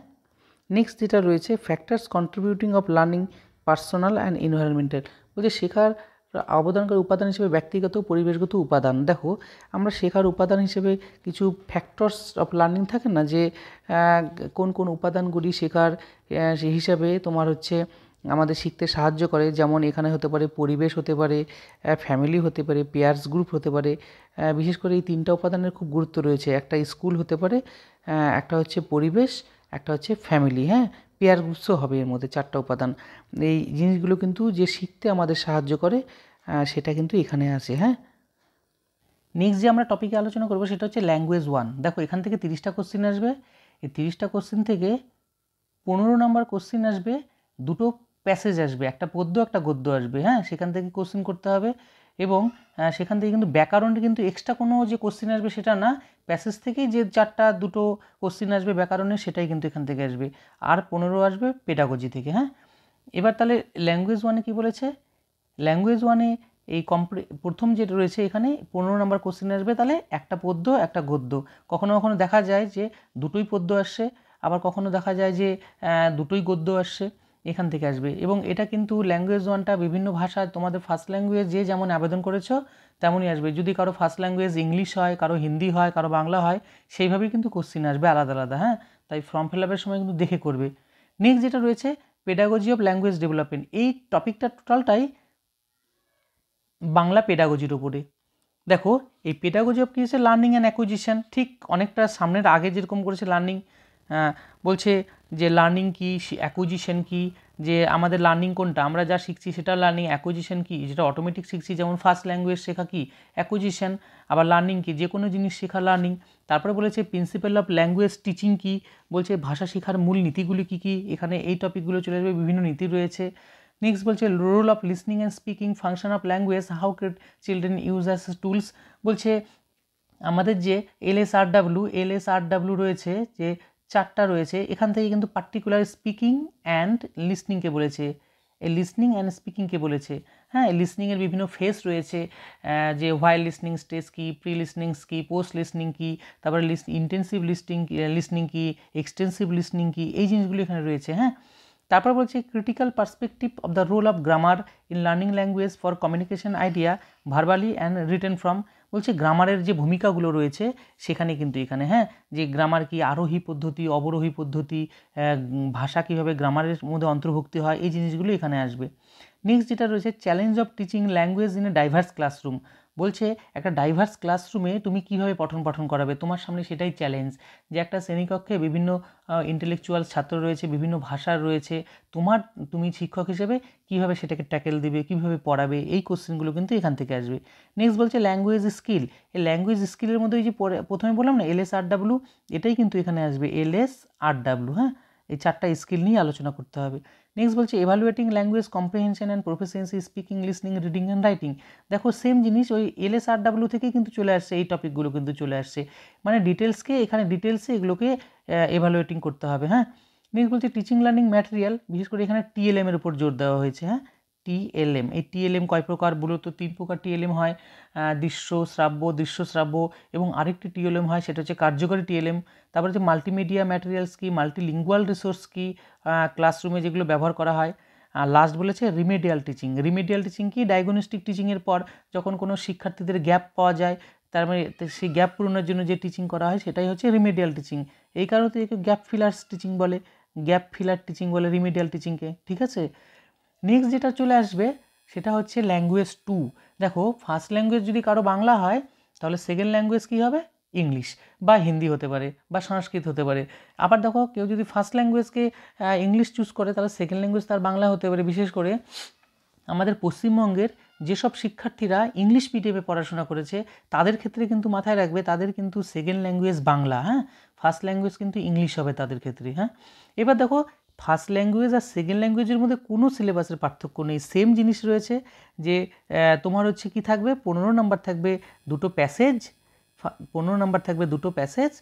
নেক্সট যেটা রয়েছে factors contributing of learning, personal and environmental. বলছে শেখার অবদানকারী উপাদান হিসেবে ব্যক্তিগত পরিবেশগত উপাদান। দেখো আমরা শেখার উপাদান হিসেবে কিছু ফ্যাক্টরস অফ লার্নিং থাকে না, যে কোন কোন উপাদানগুলি শেখার হিসাবে তোমার হচ্ছে আমাদের শিখতে সাহায্য করে, যেমন এখানে হতে পারে পরিবেশ, হতে পারে ফ্যামিলি, হতে পারে পেয়ার্স গ্রুপ, হতে পারে। বিশেষ করে এই 3টা উপাদানের খুব গুরুত্ব রয়েছে। একটা স্কুল হতে পারে, একটা হচ্ছে পরিবেশ, একটা হচ্ছে ফ্যামিলি, হ্যাঁ, পেয়ার গ্রুপসও হবে এর মধ্যে, 4টা উপাদান। এই জিনিসগুলো কিন্তু যে শিখতে আমাদের সাহায্য করে, সেটা কিন্তু এখানে আছে। হ্যাঁ, নেক্সট যে আমরা টপিকে আলোচনা করবো সেটা হচ্ছে ল্যাঙ্গুয়েজ 1। দেখো এখান থেকে 30টা কোশ্চিন আসবে, এই 30টা কোশ্চিন থেকে 15 নাম্বার কোশ্চিন আসবে, দুটো প্যাসেজ আসবে, একটা পদ্য একটা গদ্য আসবে, হ্যাঁ সেখান থেকে কোশ্চিন করতে হবে। এবং সেখান থেকে কিন্তু ব্যাকরণে কিন্তু এক্সট্রা কোনো যে কোশ্চিন আসবে সেটা না, প্যাসেজ থেকেই যে দুটো কোশ্চিন আসবে ব্যাকরণে সেটাই কিন্তু এখান থেকে আসবে, আর 15 আসবে পেডাগজি থেকে। হ্যাঁ এবার তাহলে ল্যাঙ্গুয়েজ 1-এ কী বলেছে, ল্যাঙ্গুয়েজ 1-এ এই প্রথম যেটা রয়েছে এখানে 15 নাম্বার কোশ্চেন আসবে, তাহলে একটা পদ্য একটা গদ্য। কখনো কখনো দেখা যায় যে দুটোই পদ্য আসছে, আবার কখনো দেখা যায় যে দুটোই গদ্য আসছে, এখান থেকে আসবে। এবং এটা কিন্তু ল্যাঙ্গুয়েজ 1টা বিভিন্ন ভাষায় তোমাদের ফার্স্ট ল্যাঙ্গুয়েজ যে যেমন আবেদন করেছো তেমনই আসবে। যদি কারো ফার্স্ট ল্যাঙ্গুয়েজ ইংলিশ হয়, কারো হিন্দি হয়, কারো বাংলা হয়, সেইভাবেই কিন্তু কোশ্চিন আসবে আলাদা আলাদা। হ্যাঁ তাই ফর্ম ফিল আপের সময় কিন্তু দেখে করবে। নেক্সট যেটা রয়েছে পেডাগজি অফ ল্যাঙ্গুয়েজ ডেভেলপমেন্ট, এই টপিকটা টোটালটাই বাংলা পেডাগজির উপরে। দেখো এই পেডাগজি অফ কী হচ্ছে, লার্নিং অ্যান্ড অ্যাকুইজিশন, ঠিক অনেকটা সামনের আগে যেরকম করেছে লার্নিং, বলছে যে লার্নিং কী, অ্যাকুইজিশন কী, যে আমাদের লার্নিং কোনটা, আমরা যা শিখছি সেটা লার্নিং, অ্যাকুইজিশন কী যেটা অটোমেটিক শিখছি, যেমন ফার্স্ট ল্যাঙ্গুয়েজ শেখা কী অ্যাকুইজিশন, আবার লার্নিং কী যে কোনো জিনিস শেখা লার্নিং। তারপরে বলেছে প্রিন্সিপাল অফ ল্যাঙ্গুয়েজ টিচিং কী, বলছে ভাষা শেখার মূল নীতিগুলি কী কী, এখানে এই টপিকগুলো চলে আসবে, বিভিন্ন নীতি রয়েছে। নেক্সট বলছে role of listening and speaking, function of language, how can children use as tools. বলছে আমাদের যে এলএসআরডাব্লিউ রয়েছে, যে 4টা রয়েছে, এখান থেকে কিন্তু পার্টিকুলার স্পিকিং অ্যান্ড লিসনিংকে বলেছে, এই লিসনিং অ্যান্ড স্পিকিংকে বলেছে। হ্যাঁ লিসনিংয়ের বিভিন্ন ফেস রয়েছে, যে হোয়াইল লিসনিং স্টেজ কী, প্রি লিসনিং কী, পোস্ট লিসনিং কী, তারপরে ইন্টেন্সিভ লিসনিং কী, এক্সটেন্সিভ লিসনিং কী, এই জিনিসগুলো এখানে রয়েছে। হ্যাঁ তারপর বলছে critical perspective of the role of grammar in learning language for communication idea verbally and written form. বলছে গ্রামারের যে ভূমিকাগুলো রয়েছে সেখানে কিন্তু এখানে, হ্যাঁ যে গ্রামার কি, আরোহী পদ্ধতি, অবরোহী পদ্ধতি, ভাষা কীভাবে গ্রামারের মধ্যে অন্তর্ভুক্তি হয়, এই জিনিসগুলো এখানে আসবে। নেক্সট যেটা রয়েছে challenge of teaching language in a diverse classroom. বলছে একটা ডাইভার্স ক্লাসরুমে তুমি কীভাবে পঠন পাঠন করাবে, তোমার সামনে সেটাই চ্যালেঞ্জ, যে একটা শ্রেণীকক্ষে বিভিন্ন ইন্টেলেকচুয়াল ছাত্র রয়েছে, বিভিন্ন ভাষার রয়েছে, তুমি শিক্ষক হিসেবে কীভাবে সেটাকে ট্যাকেল দিবে, কীভাবে পড়াবে, এই কোশ্চেনগুলো কিন্তু এখান থেকে আসবে। নেক্সট বলছে ল্যাঙ্গুয়েজ স্কিল, এই ল্যাঙ্গুয়েজ স্কিলের মধ্যে ওই যে প্রথমে বললাম না এলএসআরডাব্লিউ, এটাই কিন্তু এখানে আসবে এলএসআরডাব্লিউ। হ্যাঁ এই 4টা স্কিল নিয়ে আলোচনা করতে হবে। নেক্সট বলছে evaluating language comprehension and proficiency, speaking, listening, reading and writing. দেখো সেম জিনিস ওই এলএসআরডাব্লিউ থেকেই কিন্তু চলে আসছে, এই টপিকগুলো কিন্তু চলে আসছে, মানে ডিটেলসে এগুলোকে এভালুয়েটিং করতে হবে। হ্যাঁ নেক্সট বলছে টিচিং লার্নিং ম্যাটেরিয়াল, বিশেষ করে এখানে টিএলএম এর উপর জোর দেওয়া হয়েছে। হ্যাঁ টিএলএম, এই টিএলএম কয় প্রকার, মূলত 3 প্রকার টিএলএম হয়, দৃশ্য শ্রাব্য এবং আরেকটি টিএলএম হয় সেটা হচ্ছে কার্যকরী টিএলএম। তারপরে হচ্ছে মাল্টিমিডিয়া ম্যাটেরিয়ালস কি, মাল্টিলিঙ্গুয়াল রিসোর্স কি, ক্লাসরুমে যেগুলো ব্যবহার করা হয়। লাস্ট বলেছে রিমেডিয়াল টিচিং কি, ডায়াগনস্টিক টিচিংয়ের পর যখন কোনো শিক্ষার্থীদের গ্যাপ পাওয়া যায়, তার মানে সেই গ্যাপ পূরণের জন্য যে টিচিং করা হয় সেটাই হচ্ছে রিমেডিয়াল টিচিং। এই কারণে একে গ্যাপ ফিলার টিচিং বলে রিমেডিয়াল টিচিংকে। ঠিক আছে, নেক্সট যেটা চলে আসবে সেটা হচ্ছে ল্যাঙ্গুয়েজ 2। দেখো ফার্স্ট ল্যাঙ্গুয়েজ যদি কারো বাংলা হয় তাহলে সেকেন্ড ল্যাঙ্গুয়েজ কী হবে, ইংলিশ বা হিন্দি হতে পারে বা সংস্কৃত হতে পারে। আবার দেখো কেউ যদি ফার্স্ট ল্যাঙ্গুয়েজকে ইংলিশ চুজ করে তাহলে সেকেন্ড ল্যাঙ্গুয়েজ তার বাংলা হতে পারে। বিশেষ করে আমাদের পশ্চিমবঙ্গের যেসব শিক্ষার্থীরা ইংলিশ মিডিয়ামে পড়াশোনা করেছে তাদের ক্ষেত্রে কিন্তু মাথায় রাখবে তাদের কিন্তু সেকেন্ড ল্যাঙ্গুয়েজ বাংলা, হ্যাঁ ফার্স্ট ল্যাঙ্গুয়েজ কিন্তু ইংলিশ হবে তাদের ক্ষেত্রে। হ্যাঁ এবার দেখো ফার্স্ট ল্যাঙ্গুয়েজ আর সেকেন্ড ল্যাঙ্গুয়েজের মধ্যে কোনো সিলেবাসের পার্থক্য নেই, সেম জিনিস রয়েছে, যে তোমার হচ্ছে কি থাকবে 15 নাম্বার থাকবে দুটো প্যাসেজ, 15 নাম্বার থাকবে দুটো প্যাসেজ,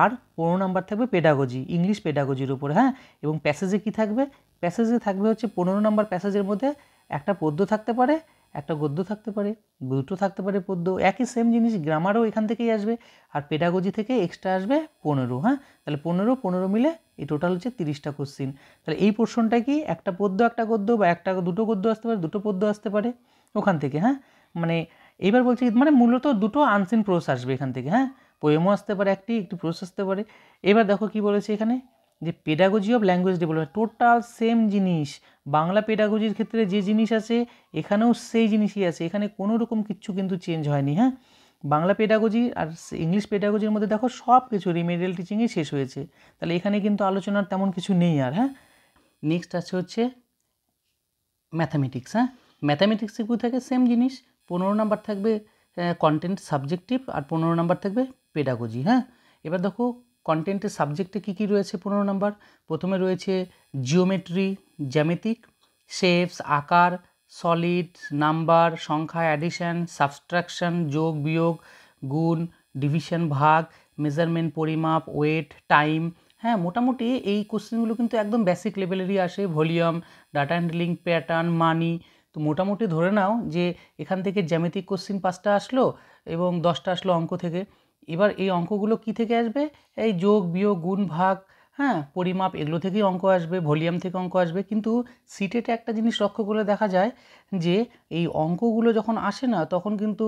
আর 15 নাম্বার থাকবে পেডাগজি, ইংলিশ পেডাগজির উপরে। হ্যাঁ এবং প্যাসেজে কি থাকবে, প্যাসেজে থাকবে হচ্ছে 15 নাম্বার প্যাসেজের মধ্যে একটা পদ্য থাকতে পারে, একটা গদ্য থাকতে পারে, দুটো থাকতে পারে পদ্য, একই সেম জিনিস, গ্রামারও এখান থেকেই আসবে, আর পেডাগজি থেকে এক্সট্রা আসবে 15। হ্যাঁ তাহলে 15 মিলে এই টোটাল হচ্ছে 30টা কোশ্চিন। তাহলে এই পোর্শনটা কি, একটা পদ্য একটা গদ্য, বা দুটো গদ্য আসতে পারে, দুটো পদ্য আসতে পারে ওখান থেকে। হ্যাঁ মানে এইবার বলছি মানে মূলত দুটো আনসিন প্রোস আসবে এখান থেকে। হ্যাঁ পোয়েমও আসতে পারে, একটি প্রোস আসতে পারে। এবার দেখো কি বলেছে এখানে, যে pedagogy of language development, total same জিনিস, বাংলা পেডাগজির ক্ষেত্রে যে জিনিস আছে এখানেও সেই জিনিসই আছে, এখানে কোনো রকম কিচ্ছু কিন্তু চেঞ্জ হয়নি। হ্যাঁ বাংলা পেডাগজি আর ইংলিশ পেডাগজির মধ্যে দেখো সব কিছু রিমেডিয়াল টিচিংই শেষ হয়েছে, তাহলে এখানে কিন্তু আলোচনার তেমন কিছু নেই আর। হ্যাঁ নেক্সট আছে হচ্ছে ম্যাথামেটিক্স। হ্যাঁ ম্যাথামেটিক্সে কী থাকে, সেম জিনিস, 15 নাম্বার থাকবে কন্টেন্ট সাবজেক্টিভ, আর 15 নাম্বার থাকবে পেডাগোজি। হ্যাঁ, এবার দেখো কন্টেন্টের সাবজেক্টে কী কী রয়েছে 15 নাম্বার। প্রথমে রয়েছে জিওমেট্রি, জ্যামিতিক, শেপস আকার, সলিড, নাম্বার, সংখ্যা, অ্যাডিশন, সাবস্ট্রাকশন যোগ বিয়োগ, গুণ, ডিভিশন ভাগ, মেজারমেন্ট পরিমাপ, ওয়েট, টাইম। হ্যাঁ, মোটামুটি এই কোশ্চেনগুলো কিন্তু একদম বেসিক লেভেলেরই আসে। ভলিউম, ডাটা হ্যান্ডলিং, প্যাটার্ন, মানি। তো মোটামুটি ধরে নাও যে এখান থেকে জ্যামিতিক কোশ্চেন 5টা আসলো এবং 10টা আসলো অঙ্ক থেকে। এবার এই অঙ্কগুলো কি থেকে আসবে? এই যোগ বিয়োগ গুণ ভাগ, হ্যাঁ, পরিমাপ, এগুলো থেকেই অঙ্ক আসবে, ভলিউম থেকে অঙ্ক আসবে। কিন্তু সিটেটে একটা জিনিস লক্ষ্য করে দেখা যায় যে এই অঙ্কগুলো যখন আসে না তখন কিন্তু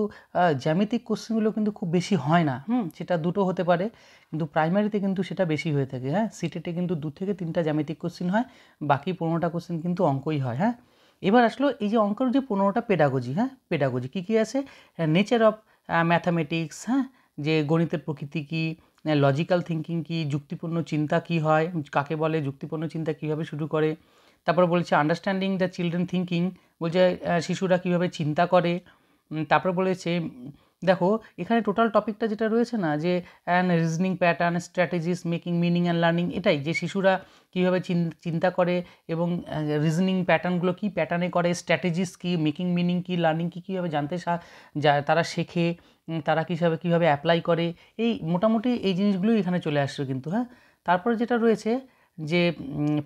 জ্যামিতিক কোশ্চেনগুলো কিন্তু খুব বেশি হয় না। সেটা দুটো হতে পারে, কিন্তু প্রাইমারিতে কিন্তু সেটা বেশি হয়ে থাকে। হ্যাঁ, সিটেটে কিন্তু 2 থেকে 3টা জ্যামিতিক কোশ্চেন হয়, বাকি 15টা কোশ্চেন কিন্তু অঙ্কই হয়। হ্যাঁ, এবার আসলো এই যে অঙ্কের যে 15টা পেডাগোজি। হ্যাঁ, পেডাগোজি কী কী আছে? নেচার অফ ম্যাথামেটিক্স, হ্যাঁ, যে গণিতের প্রকৃতি কী, লজিক্যাল থিঙ্কিং কী, যুক্তিপূর্ণ চিন্তা কী হয়, কাকে বলে, যুক্তিপূর্ণ চিন্তা কীভাবে শুরু করে। তারপর বলেছে আন্ডারস্ট্যান্ডিং দ্য চিলড্রেন থিঙ্কিং, বলছে শিশুরা কীভাবে চিন্তা করে। তারপর বলেছে দেখো এখানে টোটাল টপিকটা যেটা রয়েছে না, যে reasoning pattern, strategies, making meaning and learning, এটাই যে শিশুরা কীভাবে চিন্তা করে এবং রিজনিং প্যাটার্নগুলো কী প্যাটার্নে করে, স্ট্র্যাটেজিস কী, মেকিং মিনিং কী, লার্নিং কী, কীভাবে জানতে তারা শেখে, তারা কীভাবে অ্যাপ্লাই করে, এই মোটামুটি এই জিনিসগুলোই এখানে চলে আসছে কিন্তু। হ্যাঁ, তারপরে যেটা রয়েছে যে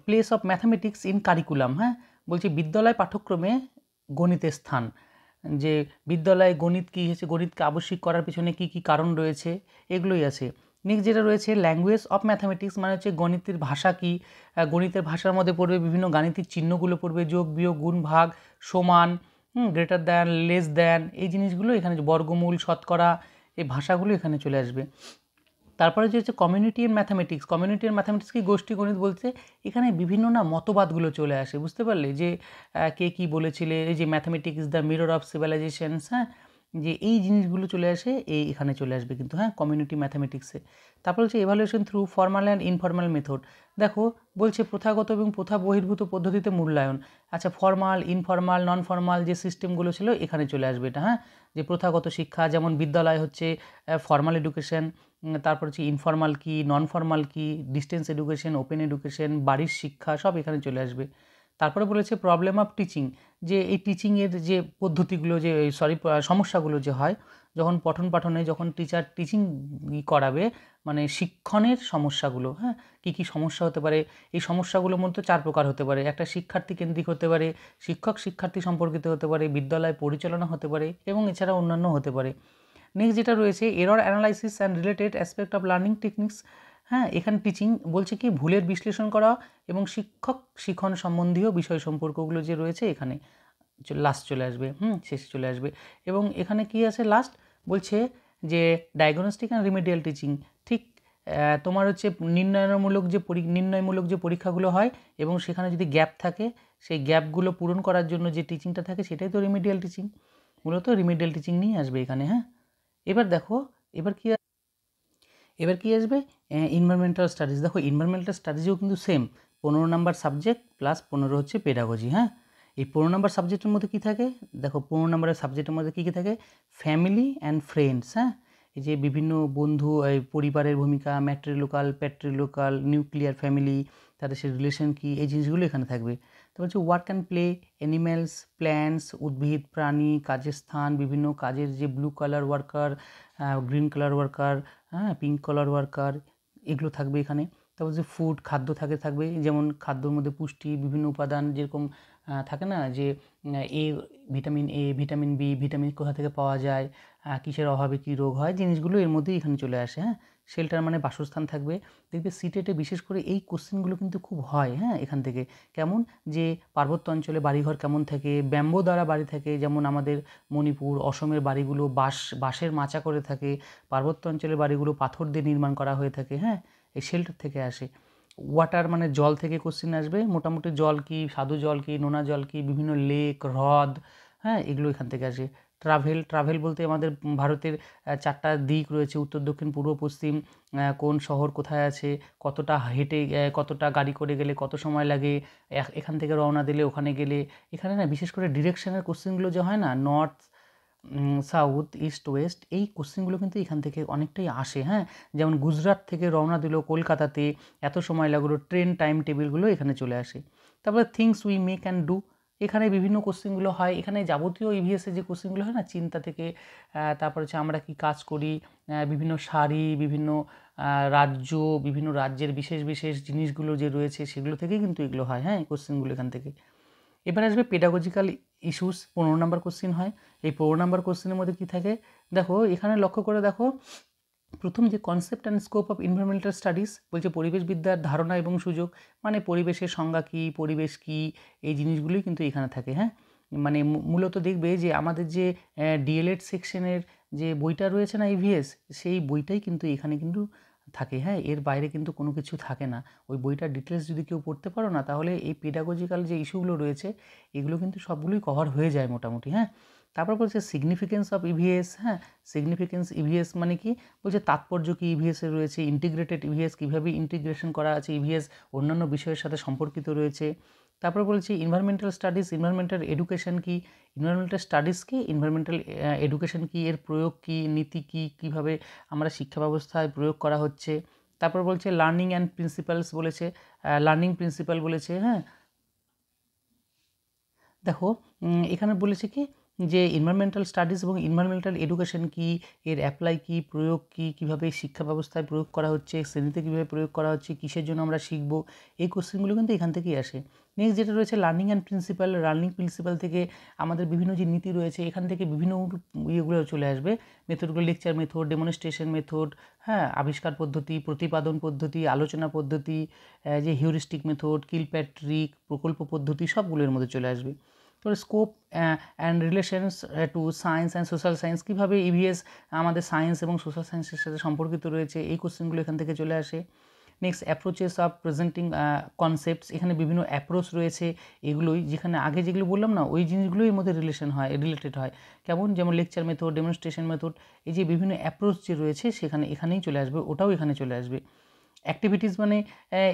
place of mathematics in curriculum. হ্যাঁ, বলছি বিদ্যালয় পাঠ্যক্রমে গণিতের স্থান, যে বিদ্যালয়ে গণিত কী হয়েছে, গণিতকে আবশ্যিক করার পিছনে কী কী কারণ রয়েছে, এগুলোই আছে। নেক্সট যেটা রয়েছে ল্যাঙ্গুয়েজ অফ ম্যাথামেটিক্স, মানে হচ্ছে গণিতের ভাষা কী, গণিতের ভাষার মধ্যে পড়বে বিভিন্ন গাণিতিক চিহ্নগুলো পড়বে, যোগ বিয়োগ গুণ ভাগ, সমান, গ্রেটার দ্যান, লেস দ্যান, এই জিনিসগুলো এখানে, বর্গমূল, শতকরা, এই ভাষাগুলো এখানে চলে আসবে। তারপরে যে হচ্ছে community and mathematics, community and mathematics কি গোষ্ঠী গণিত বলতে এখানে বিভিন্ন মতবাদগুলো চলে আসে, বুঝতে পারলে, যে কে কী বলেছিলে, এই যে mathematics the mirror of civilisations, হ্যাঁ, যে এই জিনিসগুলো চলে আসে, এখানে চলে আসবে কিন্তু। হ্যাঁ, কমিউনিটি ম্যাথামেটিক্সে। তারপর হচ্ছে evaluation through formal and informal method. দেখো বলছে প্রথাগত এবং প্রথা বহির্ভূত পদ্ধতিতে মূল্যায়ন। আচ্ছা, ফর্মাল, ইনফর্মাল, নন ফর্মাল যে সিস্টেমগুলো ছিল এখানে চলে আসবে এটা। হ্যাঁ, যে প্রথাগত শিক্ষা, যেমন বিদ্যালয় হচ্ছে ফর্মাল এডুকেশন, তারপর হচ্ছে ইনফর্মাল কি, নন ফর্মাল কি, ডিস্টেন্স এডুকেশন, ওপেন এডুকেশন, বাড়ির শিক্ষা, সব এখানে চলে আসবে। তারপরে বলেছে প্রবলেম অফ টিচিং, যে এই টিচিংয়ের যে পদ্ধতিগুলো, যে সমস্যাগুলো যে হয় যখন পঠন পাঠনে, যখন টিচার টিচিং করাবে, মানে শিক্ষণের সমস্যাগুলো। হ্যাঁ, কী কী সমস্যা হতে পারে, এই সমস্যাগুলোর মধ্যে 4 প্রকার হতে পারে। একটা শিক্ষার্থী কেন্দ্রিক হতে পারে, শিক্ষক শিক্ষার্থী সম্পর্কিত হতে পারে, বিদ্যালয় পরিচালনা হতে পারে, এবং এছাড়া অন্যান্য হতে পারে। নেক্সট যেটা রয়েছে error analysis and related aspect of learning techniques. হ্যাঁ, এখানে টিচিং বলছে কি ভুলের বিশ্লেষণ করা এবং শিক্ষক শিখন সম্বন্ধীয় বিষয় সম্পর্কগুলো যে রয়েছে এখানে লাস্ট চলে আসবে, শেষে চলে আসবে। এবং এখানে কি আছে লাস্ট, বলছে যে ডায়াগনস্টিক অ্যান্ড রিমেডিয়াল টিচিং। ঠিক তোমার হচ্ছে নির্ণয়মূলক যে পরীক্ষাগুলো হয় এবং সেখানে যদি গ্যাপ থাকে, সেই গ্যাপগুলো পূরণ করার জন্য যে টিচিংটা থাকে সেটাই তো রিমেডিয়াল টিচিং। মূলত রিমেডিয়াল টিচিং নিয়ে আসবে এখানে। হ্যাঁ, এবার দেখো এবার কি আসবে এনভায়রনমেন্টাল স্টাডিজ। দেখো এনভায়রনমেন্টাল স্টাডিজেও কিন্তু সেম 15 নাম্বার সাবজেক্ট প্লাস 15 হচ্ছে পেডাগজি। হ্যাঁ, এই 15 নাম্বার সাবজেক্টের মধ্যে কী থাকে, দেখো 15 নাম্বারের সাবজেক্টের মধ্যে কী কী থাকে, ফ্যামিলি অ্যান্ড ফ্রেন্ডস। হ্যাঁ, এই যে বিভিন্ন বন্ধু, এই পরিবারের ভূমিকা, ম্যাট্রিলোকাল, প্যাট্রিলোকাল, নিউক্লিয়ার ফ্যামিলি, তাদের সে রিলেশন কী, এই জিনিসগুলো এখানে থাকবে। তারপর হচ্ছে work and play, animals, plants, উদ্ভিদ, প্রাণী, কাজের স্থান, বিভিন্ন কাজের যে blue colour worker, green colour worker, হ্যাঁ, পিঙ্ক কালার ওয়ার্কার, এগুলো থাকবে এখানে। তারপর যে ফুড, খাদ্য থাকবে, যেমন খাদ্যর মধ্যে পুষ্টি, বিভিন্ন উপাদান, যেরকম থাকে না যে vitamin A, vitamin B, vitamin কোথা থেকে পাওয়া যায়, কিসের অভাবে কী রোগ হয়, জিনিসগুলো এর মধ্যেই এখানে চলে আসে। হ্যাঁ, শেল্টার মানে বাসস্থান থাকবে। দেখবে সিটেটে বিশেষ করে এই কোশ্চেনগুলো কিন্তু খুব হয়। হ্যাঁ, এখান থেকে কেমন, যে পার্বত্য অঞ্চলে বাড়িঘর কেমন থাকে, ব্যাম্বো দ্বারা বাড়ি থাকে, যেমন আমাদের মণিপুর, অসমের বাড়িগুলো বাঁশের মাচা করে থাকে, পার্বত্য অঞ্চলের বাড়িগুলো পাথর দিয়ে নির্মাণ করা হয়ে থাকে। হ্যাঁ, এই শেল্টার থেকে আসে। ওয়াটার মানে জল থেকে কোশ্চেন আসবে, মোটামুটি জল কি, স্বাদু জল কি, নোনা জল কি, বিভিন্ন লেক, হ্রদ, হ্যাঁ, এগুলো এখান থেকে আসে। ট্রাভেল বলতে আমাদের ভারতের 4টা দিক রয়েছে, উত্তর, দক্ষিণ, পূর্ব, পশ্চিম, কোন শহর কোথায় আছে, কতটা হেঁটে, কতটা গাড়ি করে গেলে কত সময় লাগে, এখান থেকে রওনা দিলে ওখানে গেলে, এখানে না বিশেষ করে ডিরেকশনের কোশ্চেনগুলো যে হয় না, নর্থ সাউথ, ইস্ট, ওয়েস্ট, এই কোশ্চেনগুলো কিন্তু এখান থেকে অনেকটাই আসে। হ্যাঁ, যেমন গুজরাট থেকে রওনা দিল কলকাতাতে, এত সময় লাগলো, ট্রেন টাইম টেবিলগুলো এখানে চলে আসে। তারপরে things we make and do, এখানে বিভিন্ন কোশ্চেনগুলো হয়। এখানে যাবতীয় ইভিএসের যে কোশ্চেনগুলো হয় না, চিন্তা থেকে তারপর হচ্ছে আমরা কি কাজ করি, বিভিন্ন সারি, বিভিন্ন রাজ্য, বিভিন্ন রাজ্যের বিশেষ বিশেষ জিনিসগুলো যে রয়েছে সেগুলো থেকেই কিন্তু এগুলো হয়। হ্যাঁ, এই কোশ্চেনগুলো এখান থেকে। এবার আসবে পেডাগজিক্যাল ইস্যুস, 15 নাম্বার কোশ্চেন হয়। এই 15 নাম্বার কোশ্চেনের মধ্যে কী থাকে দেখো, এখানে লক্ষ্য করে দেখো, প্রথম যে concept and scope of environmental studies বলছে পরিবেশবিদ্যার ধারণা এবং সুযোগ, মানে পরিবেশের সংজ্ঞা কী, পরিবেশ কী, এই জিনিসগুলোই কিন্তু এখানে থাকে। হ্যাঁ, মানে মূলত দেখবে যে আমাদের যে ডিএলএড সেকশনের যে বইটা রয়েছে না ইভিএস, সেই বইটাই কিন্তু এখানে কিন্তু থাকে। হ্যাঁ, এর বাইরে কিন্তু কোনো কিছু থাকে না। ওই বইটার ডিটেলস যদি কেউ পড়তে পারো না, তাহলে এই পেডাগজিক্যাল যে ইস্যুগুলো রয়েছে এগুলো কিন্তু সবগুলোই কভার হয়ে যায় মোটামুটি। হ্যাঁ, তারপর বলছে সিগনিফিকেন্স অফ ইভিএস। হ্যাঁ, সিগনিফিকেন্স ইভিএস মানে কি, বলছে তাৎপর্য কি ইভিএসের রয়েছে, ইন্টিগ্রেটেড ইভিএস কীভাবে ইন্টিগ্রেশন করা আছে, ইভিএস অন্যান্য বিষয়ের সাথে সম্পর্কিত রয়েছে। তারপর বলছি এনভায়রনমেন্টাল স্টাডিজ, এনভায়রনমেন্টাল এডুকেশন কি, এনভায়রনমেন্টাল স্টাডিজ কি, এনভায়রনমেন্টাল এডুকেশন কি, এর প্রয়োগ কি, নীতি কি, কীভাবে আমরা শিক্ষা ব্যবস্থায় প্রয়োগ করা হচ্ছে। তারপর বলছে লার্নিং অ্যান্ড প্রিন্সিপালস বলেছে, লার্নিং প্রিন্সিপাল বলেছে। হ্যাঁ, দেখো এখানে বলেছে কি যে এনভায়রনমেন্টাল স্টাডিজ এবং এনভায়রনমেন্টাল এডুকেশন কি, এর অ্যাপ্লাই কি, প্রয়োগ কি, কীভাবে শিক্ষা ব্যবস্থায় প্রয়োগ করা হচ্ছে, শ্রেণীতে কীভাবে প্রয়োগ করা হচ্ছে, কিসের জন্য আমরা শিখবো, এই কোশ্চেনগুলো কিন্তু এখান থেকেই আসে। নেক্সট যেটা রয়েছে learning and principal, learning principal থেকে আমাদের বিভিন্ন যে নীতি রয়েছে এখান থেকে বিভিন্ন ইয়েগুলো চলে আসবে, মেথডগুলো, লেকচার মেথড, ডেমনস্ট্রেশন মেথড, হ্যাঁ, আবিষ্কার পদ্ধতি, প্রতিপাদন পদ্ধতি, আলোচনা পদ্ধতি, যে হিউরিস্টিক মেথড, কিলপ্যাট্রিক, প্রকল্প পদ্ধতি, সবগুলোর মধ্যে চলে আসবে। তো scope and relations to science and social science, কীভাবে ইভিএস আমাদের সায়েন্স এবং সোশ্যাল সায়েন্সের সাথে সম্পর্কিত রয়েছে, এই কোশ্চেনগুলো এখান থেকে চলে আসে। Next approaches of presenting concepts, এখানে বিভিন্ন অ্যাপ্রোচ রয়েছে, এগুলোই যেখানে আগে যেগুলো বললাম না ওই জিনিসগুলোই এর মধ্যে রিলেটেড হয়। কেমন, যেমন লেকচার মেথড, ডেমনস্ট্রেশন মেথড, এই যে বিভিন্ন অ্যাপ্রোচ যে রয়েছে সেখানে এখানেই চলে আসবে, ওটাও এখানে চলে আসবে। অ্যাক্টিভিটিস মানে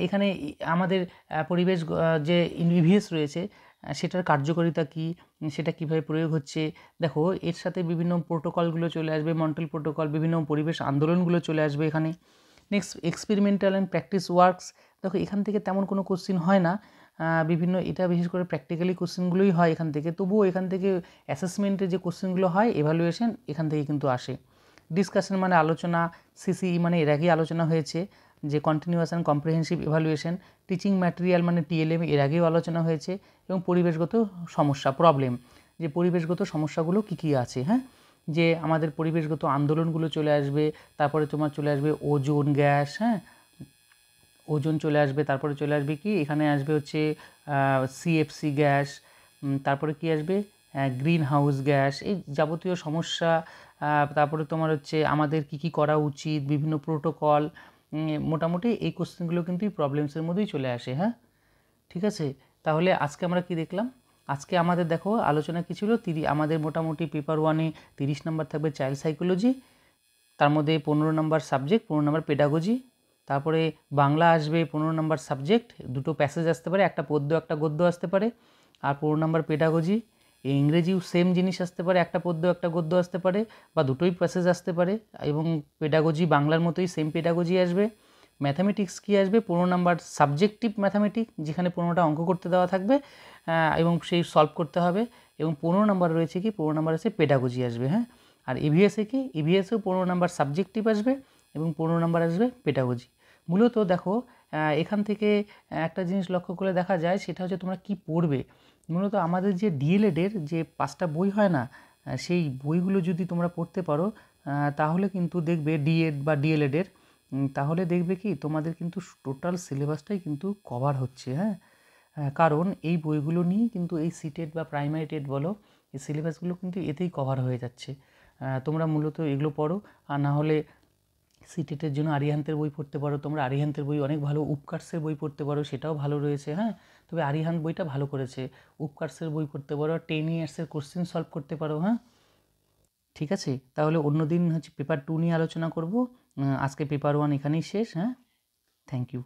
এখানে আমাদের পরিবেশ যে ইভিএস রয়েছে সেটার কার্যকারিতা কী, সেটা কীভাবে প্রয়োগ হচ্ছে। দেখো এর সাথে বিভিন্ন প্রোটোকলগুলো চলে আসবে, মন্ট্রিল প্রোটোকল, বিভিন্ন পরিবেশ আন্দোলনগুলো চলে আসবে এখানে। Next experimental and practice works, দেখো এখান থেকে তেমন কোনো কোশ্চিন হয় না, বিভিন্ন এটা বিশেষ করে প্র্যাকটিক্যালি কোশ্চেনগুলোই হয় এখান থেকে, তবুও এখান থেকে অ্যাসেসমেন্টের যে কোশ্চেনগুলো হয়, এভালুয়েশন এখান থেকে কিন্তু আসে। ডিসকাশন মানে আলোচনা, সিসিই মানে এর আগেই আলোচনা হয়েছে যে continuous and comprehensive evaluation, teaching material মানে টিএলএম এর আগেও আলোচনা হয়েছে, এবং পরিবেশগত সমস্যা, প্রবলেম, যে পরিবেশগত সমস্যাগুলো কী কী আছে। হ্যাঁ, যে আমাদের পরিবেশগত আন্দোলনগুলো চলে আসবে, তারপরে তোমার চলে আসবে ওজোন গ্যাস, হ্যাঁ, ওজোন চলে আসবে, তারপরে চলে আসবে কি এখানে আসবে হচ্ছে সিএফসি গ্যাস, তারপরে কি আসবে গ্রিন হাউস গ্যাস, এই যাবতীয় সমস্যা, তারপরে তোমার হচ্ছে আমাদের কি কি করা উচিত, বিভিন্ন প্রোটোকল, মোটামুটি এই কোশ্চেনগুলো কিন্তু এই প্রবলেমসের মধ্যেই চলে আসে। হ্যাঁ, ঠিক আছে, তাহলে আজকে আমরা কি দেখলাম, আজকে আমাদের দেখো আলোচনা কী ছিল, আমাদের মোটামুটি পেপার 1-এ 30 নাম্বার থাকবে চাইল্ড সাইকোলজি, তার মধ্যে 15 নাম্বার সাবজেক্ট, 15 নাম্বার পেডাগজি, তারপরে বাংলা আসবে 15 নাম্বার সাবজেক্ট, দুটো প্যাসেজ আসতে পারে, একটা পদ্য একটা গদ্য আসতে পারে, আর 15 নাম্বার পেডাগজি। ইংরেজিও সেম জিনিস আসতে পারে, একটা পদ্য একটা গদ্য আসতে পারে, বা দুটোই প্যাসেজ আসতে পারে, এবং পেডাগজি বাংলার মতোই সেম পেডাগজি আসবে। ম্যাথামেটিক্স কী আসবে, 15 নাম্বার সাবজেক্টিভ ম্যাথামেটিক্স, যেখানে 15টা অঙ্ক করতে দেওয়া থাকবে এবং সেই সলভ করতে হবে, এবং 15 নাম্বার রয়েছে কি, 15 নাম্বার আছে পেডাগজি আসবে। হ্যাঁ, আর ইভিএসে কি, ইভিএসেও 15 নাম্বার সাবজেক্টিভ আসবে এবং 15 নাম্বার আসবে পেডাগজি। মূলত দেখো এখান থেকে একটা জিনিস লক্ষ্য করে দেখা যায়, সেটা হচ্ছে তোমরা কি পড়বে। মূলত আমাদের যে ডিএলএডের যে 5টা বই হয় না, সেই বইগুলো যদি তোমরা পড়তে পারো তাহলে কিন্তু দেখবে ডিএড বা ডিএলএডের, তাহলে দেখবে কি তোমাদের কিন্তু টোটাল সিলেবাসটাই কিন্তু কভার হচ্ছে। হ্যাঁ, কারণ এই বইগুলো নিয়েই কিন্তু এই সিটেট বা প্রাইমারি টেট বলো, এই সিলেবাসগুলো কিন্তু এতেই কভার হয়ে যাচ্ছে। তোমরা মূলত এগুলো পড়ো, আর না হলে সিটেটের জন্য আরিহান্তের বই পড়তে পারো তোমরা, আরিহান্তের বই অনেক ভালো, উপকার্সের বই পড়তে পারো, সেটাও ভালো রয়েছে। হ্যাঁ, তবে আরিহান্ত বইটা ভালো করেছে, উপকার্সের বই পড়তে পারো, 10 ইয়ার্সের কোশ্চেন সলভ করতে পারো। হ্যাঁ, ঠিক আছে, তাহলে অন্য দিন হচ্ছে পেপার 2 নিয়ে আলোচনা করব। আজকে পেপার 1 এখানেই শেষ। হ্যাঁ, থ্যাংক ইউ।